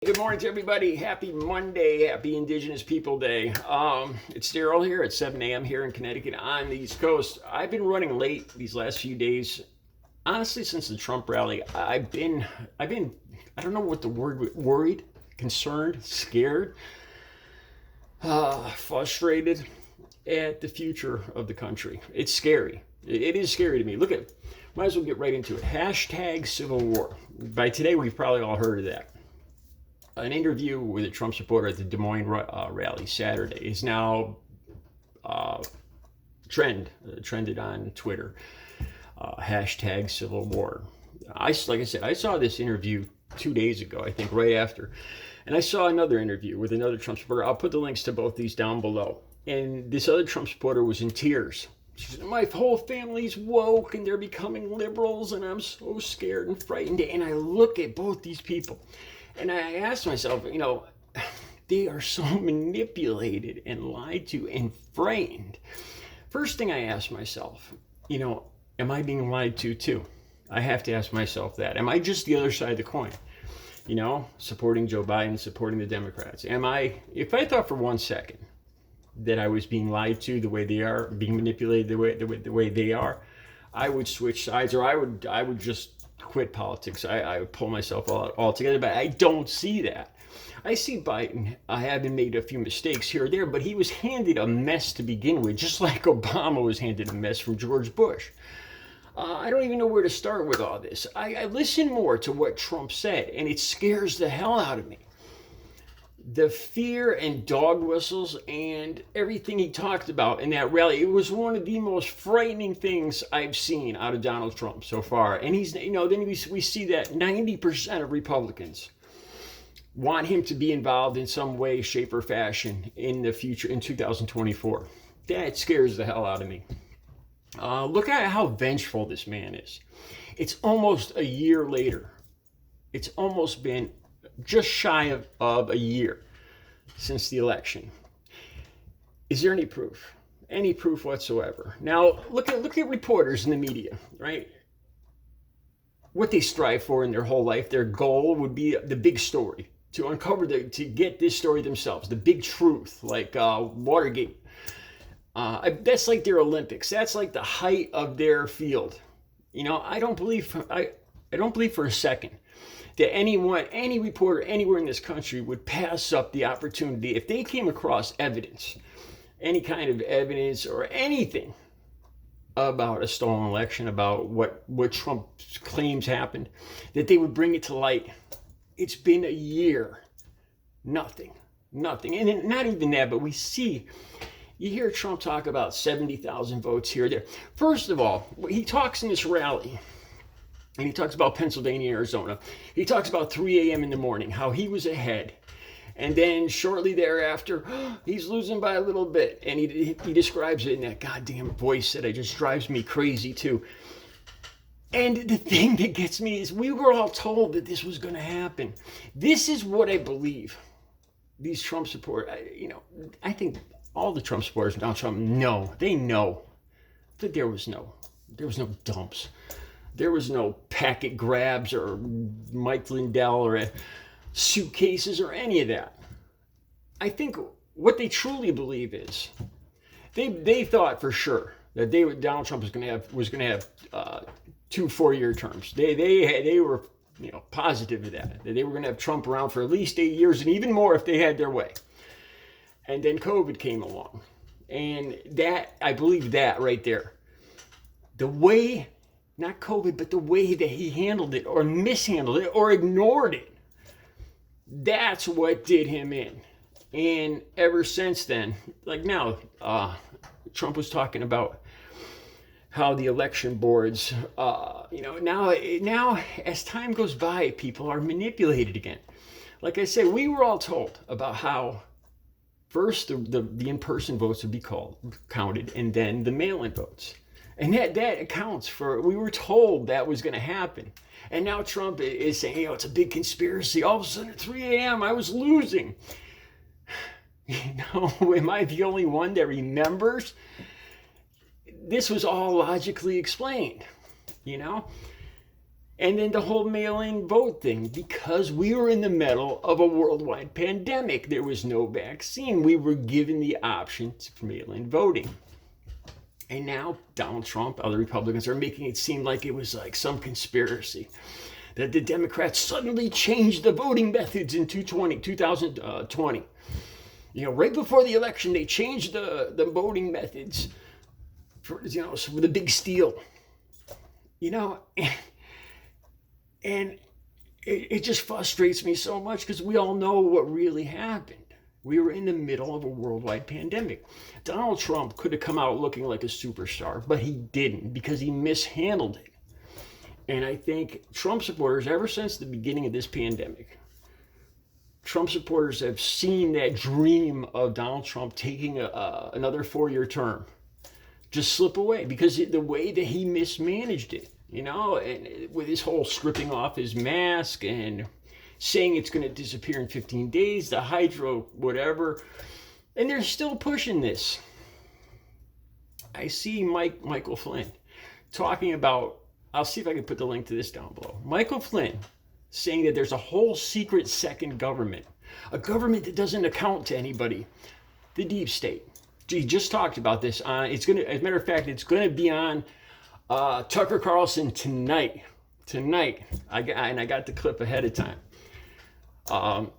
Good morning to everybody. Happy Monday. Happy Indigenous People Day. It's Daryl here at 7 a.m. here in Connecticut on the East Coast. I've been running late these last few days. Honestly, since the Trump rally, I've been, I don't know what the word, worried, concerned, scared, frustrated at the future of the country. It's scary. It is scary to me. Might as well get right into it. Hashtag Civil War. By today, we've probably all heard of that. An interview with a Trump supporter at the Des Moines rally Saturday is now trended on Twitter. Hashtag Civil War. Like I said, I saw this interview 2 days ago, I think, right after. And I saw another interview with another Trump supporter. I'll put the links to both these down below. And this other Trump supporter was in tears. She said, my whole family's woke and they're becoming liberals and I'm so scared and frightened. And I look at both these people. And I asked myself, they are so manipulated and lied to and frightened. First thing I asked myself, am I being lied to too? I have to ask myself that. Am I just the other side of the coin? Supporting Joe Biden, supporting the Democrats. If I thought for 1 second that I was being lied to the way they are, being manipulated the way they are, I would switch sides, or I would just quit politics. I would pull myself all together, but I don't see that. I see Biden having made a few mistakes here or there, but he was handed a mess to begin with, just like Obama was handed a mess from George Bush. I don't even know where to start with all this. I listen more to what Trump said, and it scares the hell out of me. The fear and dog whistles and everything he talked about in that rally, it was one of the most frightening things I've seen out of Donald Trump so far. And he's, then we see that 90% of Republicans want him to be involved in some way, shape, or fashion in the future, in 2024. That scares the hell out of me. Look at how vengeful this man is. It's almost a year later. It's almost been just shy of a year since the election. Is there any proof? Any proof whatsoever? Now, look at reporters in the media, right? What they strive for in their whole life, their goal would be the big story, to uncover to get this story themselves, the big truth, like Watergate. That's like their Olympics. That's like the height of their field. I don't believe for a second that any reporter anywhere in this country would pass up the opportunity if they came across evidence, any kind of evidence or anything about a stolen election, about what Trump claims happened, that they would bring it to light. It's been a year. Nothing. And not even that, but you hear Trump talk about 70,000 votes here or there. First of all, he talks in this rally, and he talks about Pennsylvania, Arizona. He talks about 3 a.m. in the morning, how he was ahead. And then shortly thereafter, he's losing by a little bit. And he describes it in that goddamn voice that just drives me crazy too. And the thing that gets me is we were all told that this was going to happen. This is what I believe. These Trump supporters, I think all the Trump supporters, Donald Trump, know that there was no dumps. There was no packet grabs or Mike Lindell or suitcases or any of that. I think what they truly believe is they thought for sure that Donald Trump was going to have 2 4-year terms. They were positive of that they were going to have Trump around for at least 8 years and even more if they had their way. And then COVID came along, and that I believe that right there, the way. Not COVID, but the way that he handled it or mishandled it or ignored it. That's what did him in. And ever since then, like now, Trump was talking about how the election boards, now as time goes by, people are manipulated again. Like I said, we were all told about how first the in-person votes would be counted and then the mail-in votes. And that accounts for, we were told that was going to happen. And now Trump is saying, it's a big conspiracy. All of a sudden at 3 a.m. I was losing. Am I the only one that remembers? This was all logically explained, And then the whole mail-in vote thing, because we were in the middle of a worldwide pandemic. There was no vaccine. We were given the option for mail-in voting. And now Donald Trump, other Republicans are making it seem like it was like some conspiracy, that the Democrats suddenly changed the voting methods in 2020. Right before the election, they changed the voting methods for the big steal. And it just frustrates me so much because we all know what really happened. We were in the middle of a worldwide pandemic. Donald Trump could have come out looking like a superstar, but he didn't because he mishandled it. And I think Trump supporters, ever since the beginning of this pandemic, Trump supporters have seen that dream of Donald Trump taking another 4-year term just slip away because the way that he mismanaged it. And with his whole stripping off his mask and saying it's going to disappear in 15 days, the hydro, whatever. And they're still pushing this. I see Michael Flynn talking about, I'll see if I can put the link to this down below. Michael Flynn saying that there's a whole secret second government, a government that doesn't account to anybody, the deep state. He just talked about this. As a matter of fact, it's going to be on Tucker Carlson tonight. I got the clip ahead of time.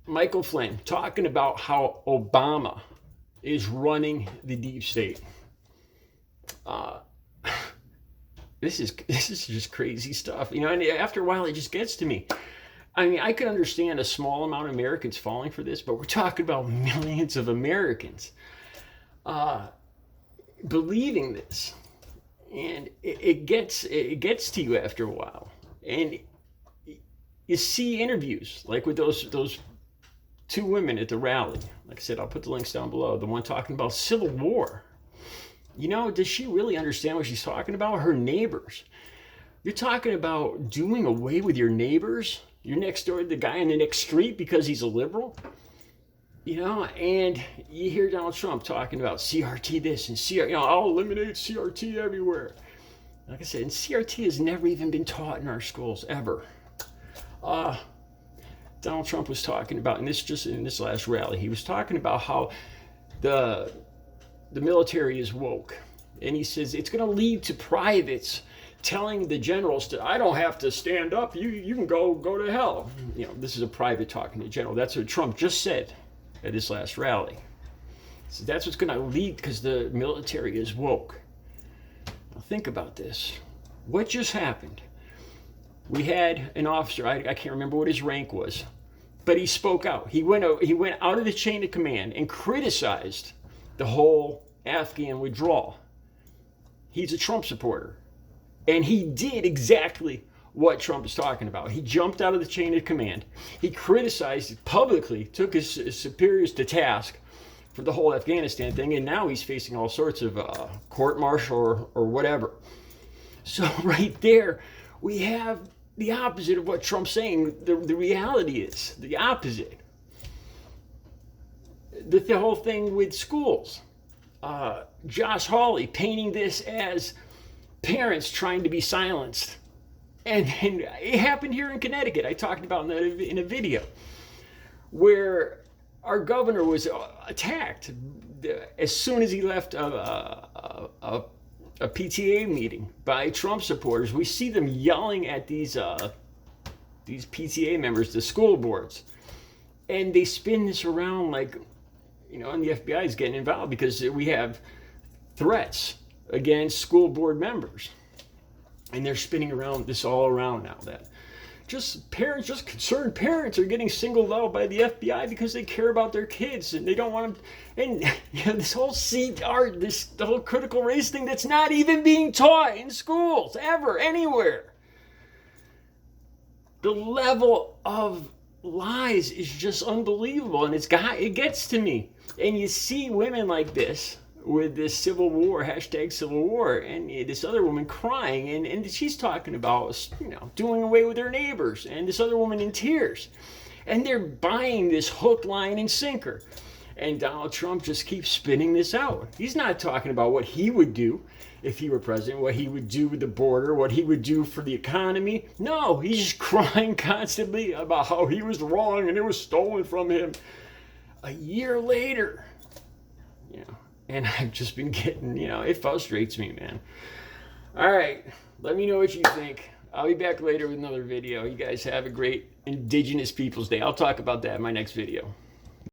Michael Flynn talking about how Obama is running the deep state. This is just crazy stuff, and after a while it just gets to me. I mean, I could understand a small amount of Americans falling for this, but we're talking about millions of Americans believing this. And it gets to you after a while. And you see interviews like with those two women at the rally. Like I said, I'll put the links down below. The one talking about civil war. Does she really understand what she's talking about? Her neighbors. You're talking about doing away with your neighbors? You're next door to the guy in the next street because he's a liberal? And you hear Donald Trump talking about CRT this and CRT, I'll eliminate CRT everywhere. Like I said, and CRT has never even been taught in our schools, ever. Donald Trump was talking about, in this last rally, he was talking about how the military is woke. And he says it's going to lead to privates telling the generals I don't have to stand up, you can go to hell. This is a private talking to a general. That's what Trump just said at this last rally. So that's what's going to lead, because the military is woke. Now think about this. What just happened? We had an officer, I can't remember what his rank was, but he spoke out. He went out of the chain of command and criticized the whole Afghan withdrawal. He's a Trump supporter. And he did exactly what Trump is talking about. He jumped out of the chain of command. He criticized it publicly, took his superiors to task for the whole Afghanistan thing, and now he's facing all sorts of court-martial or whatever. So right there, we have the opposite of what Trump's saying. The reality is the opposite. The whole thing with schools. Josh Hawley painting this as parents trying to be silenced. And it happened here in Connecticut. I talked about that in a video where our governor was attacked as soon as he left a PTA meeting by Trump supporters. We see them yelling at these PTA members, the school boards, and they spin this around like, and the FBI is getting involved because we have threats against school board members. And they're spinning around this all around now, that just concerned parents are getting singled out by the FBI because they care about their kids and they don't want them. And this whole the whole critical race thing that's not even being taught in schools ever, anywhere. The level of lies is just unbelievable, and it gets to me. And you see women like this with this civil war, #civil war, and this other woman crying, and she's talking about, doing away with her neighbors, and this other woman in tears. And they're buying this hook, line, and sinker. And Donald Trump just keeps spinning this out. He's not talking about what he would do if he were president, what he would do with the border, what he would do for the economy. No, he's just crying constantly about how he was wrong and it was stolen from him. A year later, and I've just been getting, it frustrates me, man. All right, let me know what you think. I'll be back later with another video. You guys have a great Indigenous Peoples Day. I'll talk about that in my next video.